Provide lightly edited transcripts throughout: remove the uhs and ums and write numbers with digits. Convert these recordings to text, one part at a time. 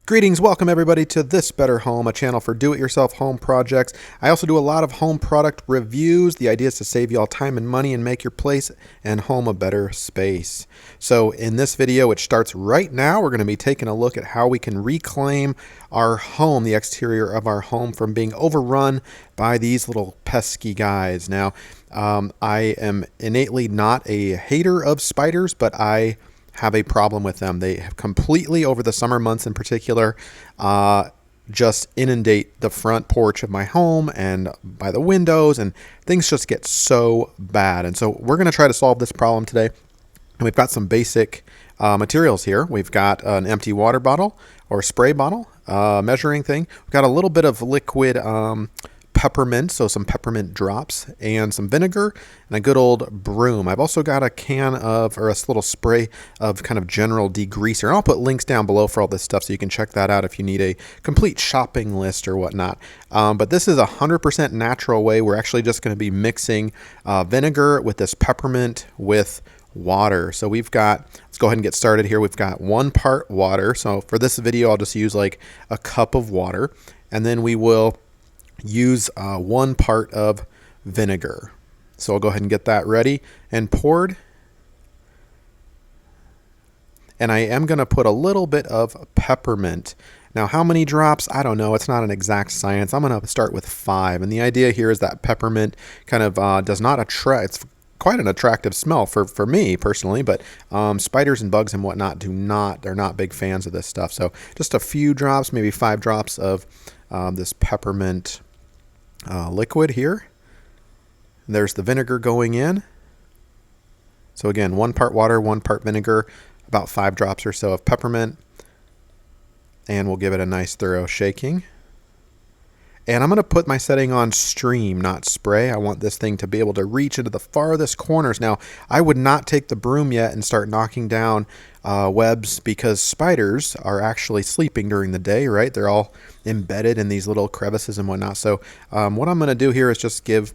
Greetings, welcome everybody to This Better Home, a channel for do-it-yourself home projects. I also do a lot of home product reviews. The idea is to save you all time and money and make your place and home a better space. So in this video, which starts right now, we're going to be taking a look at how we can reclaim our home, the exterior of our home, from being overrun by these little pesky guys. Now, I am innately not a hater of spiders, but I have a problem with them. They have completely, over the summer months in particular, just inundate the front porch of my home and by the windows, and things just get so bad. And so we're going to try to solve this problem today. And we've got some basic materials here. We've got an empty water bottle or spray bottle, measuring thing. We've got a little bit of liquid peppermint, so some peppermint drops, and some vinegar, and a good old broom. I've also got a can of, or a little spray of kind of general degreaser. And I'll put links down below for all this stuff so you can check that out if you need a complete shopping list or whatnot. But this is a 100% natural way. We're actually just going to be mixing vinegar with this peppermint with water. So we've got, let's go ahead and get started here. We've got 1 part water. So for this video, I'll just use like a cup of water, and then we will use 1 part of vinegar. So I'll go ahead and get that ready and poured. And I am going to put a little bit of peppermint. Now, how many drops? I don't know. It's not an exact science. I'm going to start with 5. And the idea here is that peppermint kind of does not attract. It's quite an attractive smell for me personally, but spiders and bugs and whatnot they're not big fans of this stuff. So just a few drops, maybe 5 drops of this peppermint liquid here. There's the vinegar going in. So again, 1 part water, 1 part vinegar, about 5 drops or so of peppermint, and we'll give it a nice thorough shaking. And I'm going to put my setting on stream, not spray. I want this thing to be able to reach into the farthest corners. Now, I would not take the broom yet and start knocking down webs, because spiders are actually sleeping during the day, right? They're all embedded in these little crevices and whatnot. So what I'm going to do here is just give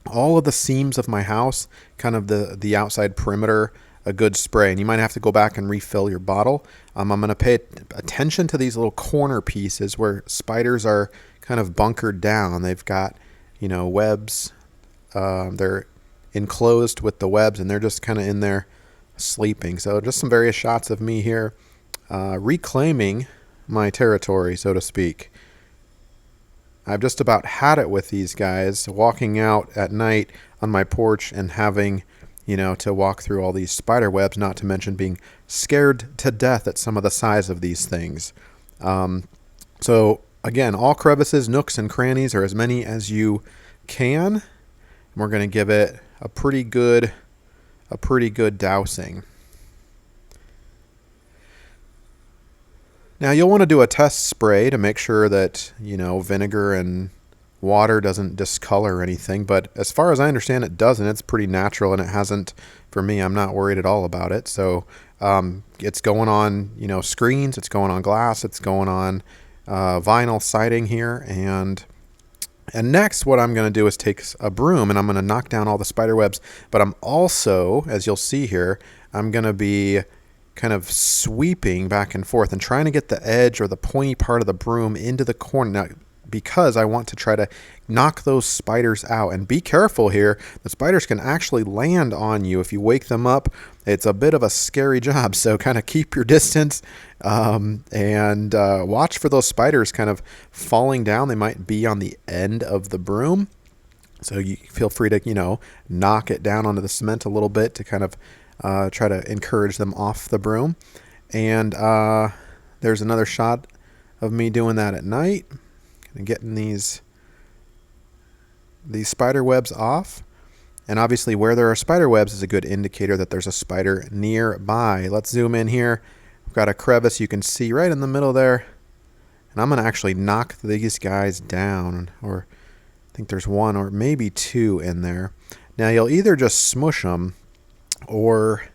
all of the seams of my house, kind of the outside perimeter, a good spray. And you might have to go back and refill your bottle. I'm going to pay attention to these little corner pieces where spiders are kind of bunkered down. They've got, you know, webs. They're enclosed with the webs, and they're just kind of in there sleeping. So just some various shots of me here reclaiming my territory, so to speak. I've just about had it with these guys, walking out at night on my porch and having, you know, to walk through all these spider webs, not to mention being scared to death at some of the size of these things. So again, all crevices, nooks, and crannies are as many as you can. And we're going to give it a pretty good dousing. Now, you'll want to do a test spray to make sure that, you know, vinegar and water doesn't discolor anything. But as far as I understand, it doesn't. It's pretty natural, and it hasn't for me. I'm not worried at all about it. So it's going on, you know, screens. It's going on glass. It's going on vinyl siding here. And next, what I'm going to do is take a broom, and I'm going to knock down all the spider webs. But I'm also, as you'll see here, I'm going to be kind of sweeping back and forth and trying to get the edge or the pointy part of the broom into the corner. Now, because I want to try to knock those spiders out. And be careful here. The spiders can actually land on you if you wake them up. It's a bit of a scary job. So kind of keep your distance and watch for those spiders kind of falling down. They might be on the end of the broom. So you feel free to, you know, knock it down onto the cement a little bit to kind of try to encourage them off the broom. And there's another shot of me doing that at night. Getting these spider webs off. And obviously where there are spider webs is a good indicator that there's a spider nearby. Let's zoom in here. We've got a crevice you can see right in the middle there. And I'm going to actually knock these guys down. Or I think there's 1 or maybe 2 in there. Now you'll either just smush them, or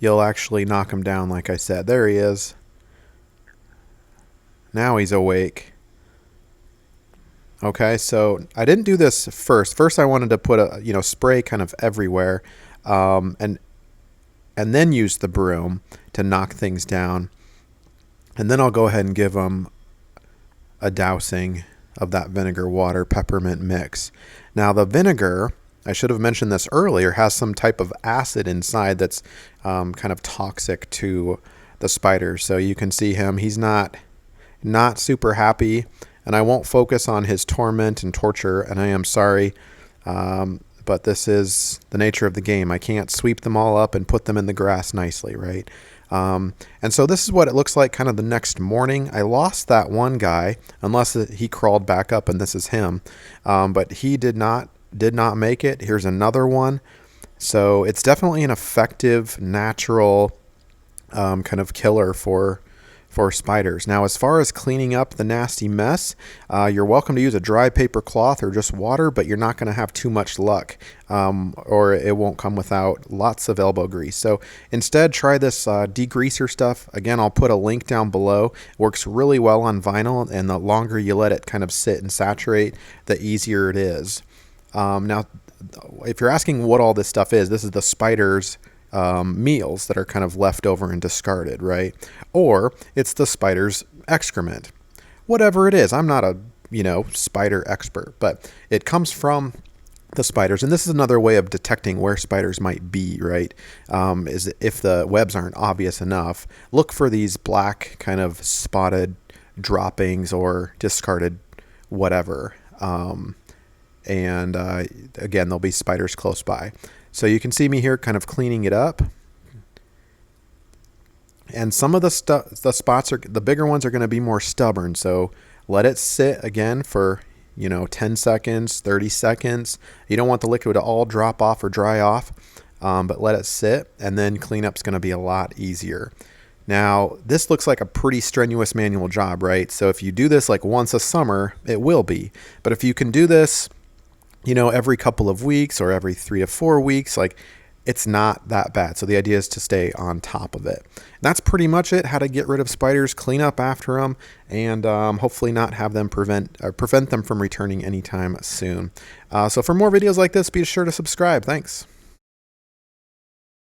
you'll actually knock them down like I said. There he is. Now he's awake. Okay, so I didn't do this first. First, I wanted to put a, you know, spray kind of everywhere, and then use the broom to knock things down. And then I'll go ahead and give them a dousing of that vinegar water peppermint mix. Now the vinegar, I should have mentioned this earlier, has some type of acid inside that's kind of toxic to the spiders. So you can see him, he's not super happy, and I won't focus on his torment and torture, and I am sorry, but this is the nature of the game. I can't sweep them all up and put them in the grass nicely, right? And so this is what it looks like kind of the next morning. I lost that one guy, unless he crawled back up and this is him. But he did not make it. Here's another one. So it's definitely an effective, natural kind of killer for spiders. Now, as far as cleaning up the nasty mess, you're welcome to use a dry paper cloth or just water, but you're not going to have too much luck, or it won't come without lots of elbow grease. So instead, try this degreaser stuff. Again, I'll put a link down below. It works really well on vinyl, and the longer you let it kind of sit and saturate, the easier it is. Now, if you're asking what all this stuff is, this is the spiders' meals that are kind of left over and discarded, right? Or it's the spider's excrement. Whatever it is, I'm not a spider expert, but it comes from the spiders, and this is another way of detecting where spiders might be, right? Is if the webs aren't obvious enough, look for these black kind of spotted droppings or discarded whatever. And again, there'll be spiders close by. So you can see me here kind of cleaning it up. And some of the spots the bigger ones are going to be more stubborn. So let it sit again for 10 seconds, 30 seconds. You don't want the liquid to all drop off or dry off, but let it sit, and then cleanup's going to be a lot easier. Now, this looks like a pretty strenuous manual job, right? So if you do this like once a summer, it will be. But if you can do this every couple of weeks or every 3 to 4 weeks, like, it's not that bad. So the idea is to stay on top of it. And that's pretty much it. How to get rid of spiders, clean up after them, and hopefully not have them prevent them from returning anytime soon. So for more videos like this, be sure to subscribe. Thanks.